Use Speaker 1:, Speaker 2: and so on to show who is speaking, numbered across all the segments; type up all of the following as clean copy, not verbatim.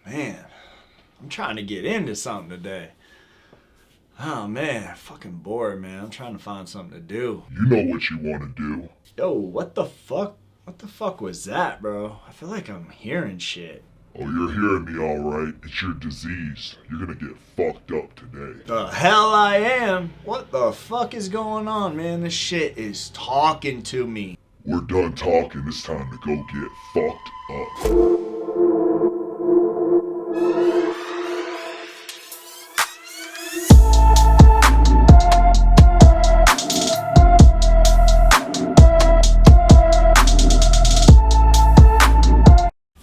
Speaker 1: Man, I'm trying to get into something today. Oh man, fucking bored, man. I'm trying to find something to do.
Speaker 2: You know what you want to do.
Speaker 1: Yo, what the fuck? What the fuck was that, bro? I feel like I'm hearing shit.
Speaker 2: Oh, you're hearing me alright. It's your disease. You're gonna get fucked up today.
Speaker 1: The hell I am? What the fuck is going on, man? This shit is talking to me.
Speaker 2: We're done talking. It's time to go get fucked up.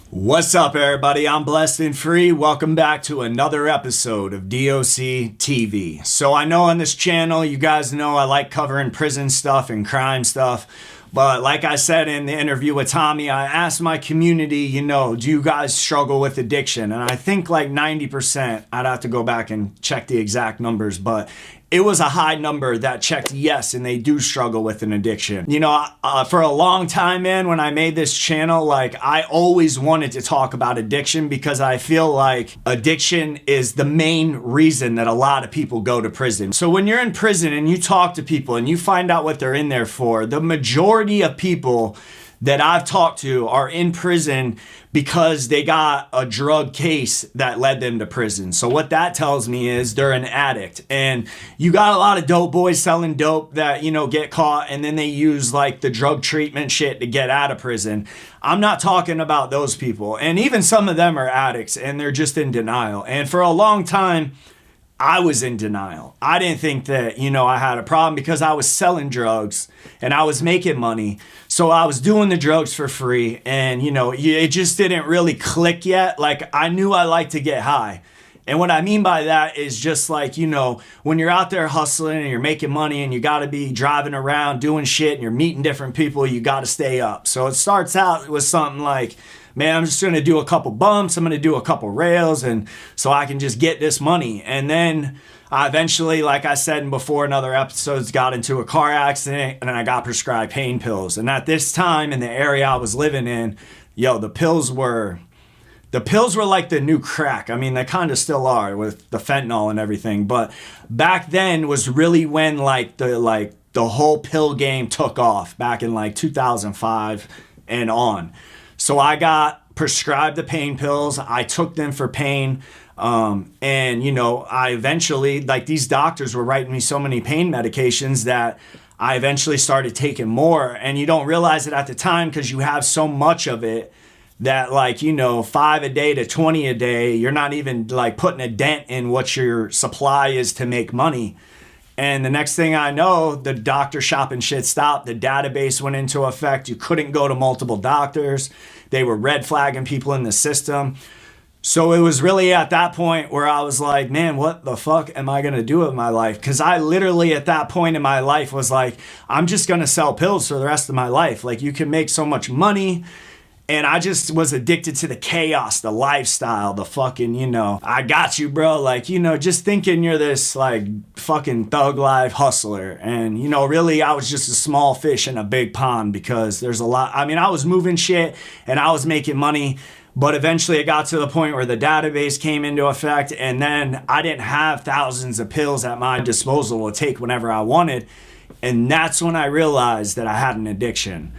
Speaker 1: What's up, everybody? I'm Blessed and Free. Welcome back to another episode of DOC TV. So I know on this channel, you guys know I like covering prison stuff and crime stuff. But like I said in the interview with Tommy, I asked my community, do you guys struggle with addiction? And I think like 90%, I'd have to go back and check the exact numbers, but it was a high number that checked yes, and they do struggle with an addiction. For a long time, man, when I made this channel, I always wanted to talk about addiction because I feel like addiction is the main reason that a lot of people go to prison. So when you're in prison and you talk to people and you find out what they're in there for, the majority of people that I've talked to are in prison because they got a drug case that led them to prison. So what that tells me is they're an addict. And you got a lot of dope boys selling dope that, get caught and then they use the drug treatment shit to get out of prison. I'm not talking about those people. And even some of them are addicts and they're just in denial. And for a long time, I was in denial. I didn't think that, I had a problem because I was selling drugs and I was making money. So I was doing the drugs for free and, it just didn't really click yet. I knew I liked to get high. And what I mean by that is just when you're out there hustling and you're making money and you got to be driving around doing shit and you're meeting different people, you got to stay up. So it starts out with something like, man, I'm just going to do a couple bumps. I'm going to do a couple rails and so I can just get this money. And then I eventually, like I said in before in other episodes, got into a car accident and I got prescribed pain pills. And at this time in the area I was living in, the pills were like the new crack. I mean, they kind of still are with the fentanyl and everything. But back then was really when the whole pill game took off back in 2005 and on. So I got prescribed the pain pills. I took them for pain. I eventually, these doctors were writing me so many pain medications that I eventually started taking more. And you don't realize it at the time because you have so much of it that 5 a day to 20 a day, you're not even putting a dent in what your supply is to make money. And the next thing I know, the doctor shopping shit stopped. The database went into effect. You couldn't go to multiple doctors. They were red flagging people in the system. So it was really at that point where I was like, man, what the fuck am I going to do with my life? Because I literally at that point in my life was like, I'm just going to sell pills for the rest of my life. You can make so much money. And I just was addicted to the chaos, the lifestyle, the fucking, I got you, bro. Just thinking you're this fucking thug life hustler. And, really I was just a small fish in a big pond because there's a lot. I mean, I was moving shit and I was making money. But eventually it got to the point where the database came into effect. And then I didn't have thousands of pills at my disposal to take whenever I wanted. And that's when I realized that I had an addiction.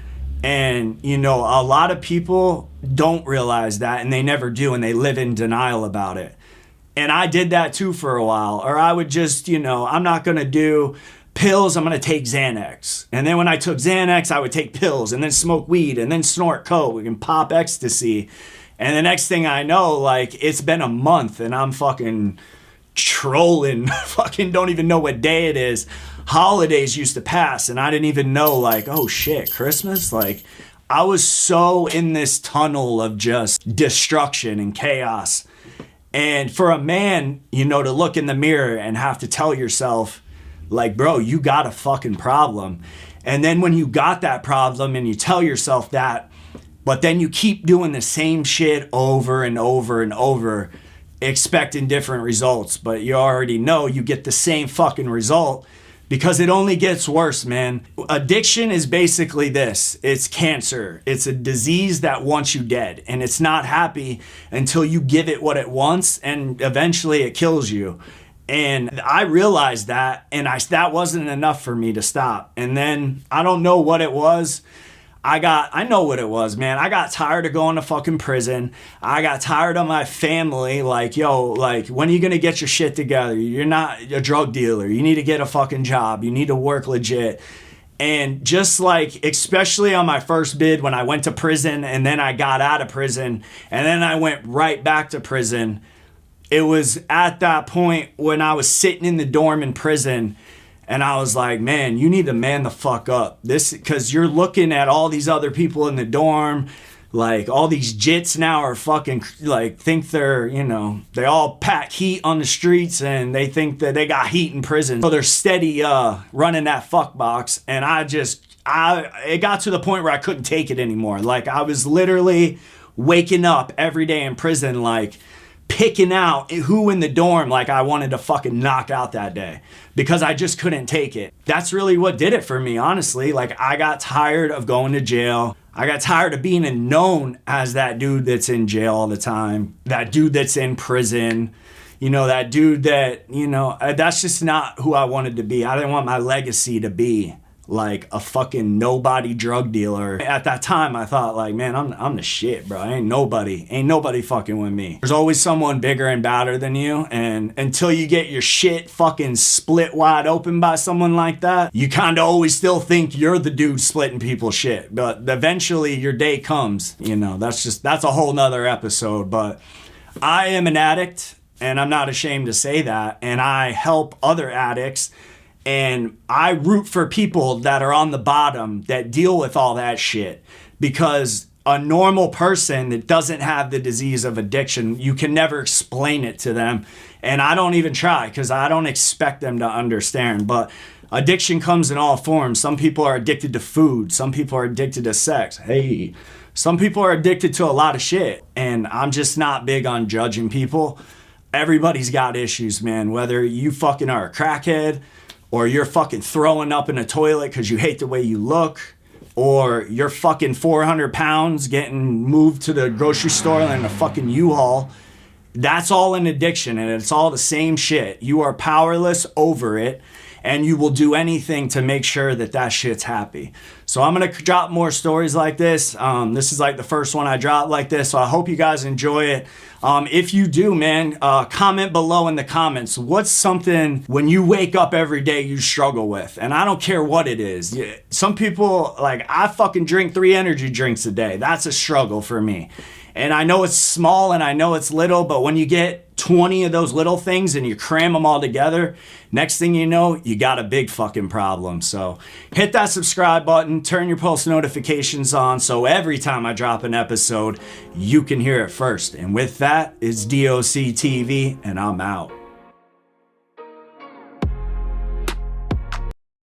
Speaker 1: And, a lot of people don't realize that and they never do and they live in denial about it. And I did that too for a while. Or I would just, I'm not going to do pills, I'm going to take Xanax. And then when I took Xanax, I would take pills and then smoke weed and then snort coke and pop ecstasy. And the next thing I know, it's been a month and I'm fucking trolling, fucking don't even know what day it is. Holidays used to pass and I didn't even know oh shit, Christmas? I was so in this tunnel of just destruction and chaos. And for a man, to look in the mirror and have to tell yourself bro, you got a fucking problem. And then when you got that problem and you tell yourself that, but then you keep doing the same shit over and over and over, expecting different results, but you already know you get the same fucking result, because it only gets worse, man. Addiction is basically this. It's cancer. It's a disease that wants you dead, and it's not happy until you give it what it wants, and eventually it kills you. And I realized that, and that wasn't enough for me to stop. And then I don't know what it was. I know what it was, man. I got tired of going to fucking prison. I got tired of my family. Like, yo, like, when are you gonna get your shit together? You're not a drug dealer. You need to get a fucking job. You need to work legit. And just like, especially on my first bid when I went to prison and then I got out of prison and then I went right back to prison, it was at that point when I was sitting in the dorm in prison. And I was like, man, you need to man the fuck up. Because you're looking at all these other people in the dorm, like all these jits now are fucking, like, think they're, they all pack heat on the streets and they think that they got heat in prison. So they're steady running that fuck box. And it got to the point where I couldn't take it anymore. Like, I was literally waking up every day in prison, like, picking out who in the dorm like I wanted to fucking knock out that day because I just couldn't take it. That's really what did it for me, honestly. Like, I got tired of going to jail. I got tired of being known as that dude that's in jail all the time, that dude that's in prison, that dude that, that's just not who I wanted to be. I didn't want my legacy to be like a fucking nobody drug dealer. At that time, I thought, like, man, I'm the shit, bro. Ain't nobody fucking with me. There's always someone bigger and badder than you, and until you get your shit fucking split wide open by someone like that, you kind of always still think you're the dude splitting people's shit. But eventually, your day comes. That's a whole nother episode. But I am an addict, and I'm not ashamed to say that, and I help other addicts. And I root for people that are on the bottom that deal with all that shit, because a normal person that doesn't have the disease of addiction, you can never explain it to them. And I don't even try because I don't expect them to understand. But addiction comes in all forms. Some people are addicted to food. Some people are addicted to sex. Hey, some people are addicted to a lot of shit. And I'm just not big on judging people. Everybody's got issues, man. Whether you fucking are a crackhead, or you're fucking throwing up in a toilet because you hate the way you look, or you're fucking 400 pounds getting moved to the grocery store in a fucking U-Haul. That's all an addiction, and it's all the same shit. You are powerless over it, and you will do anything to make sure that shit's happy. So I'm going to drop more stories like this. This is like the first one I dropped like this, so I hope you guys enjoy it. If you do, man, comment below in the comments. What's something when you wake up every day you struggle with? And I don't care what it is. Some people, like, I fucking drink 3 energy drinks a day. That's a struggle for me. And I know it's small and I know it's little, but when you get 20 of those little things and you cram them all together, next thing you know, you got a big fucking problem. So hit that subscribe button, turn your post notifications on, so every time I drop an episode, you can hear it first. And with that, it's DOC TV, and I'm out.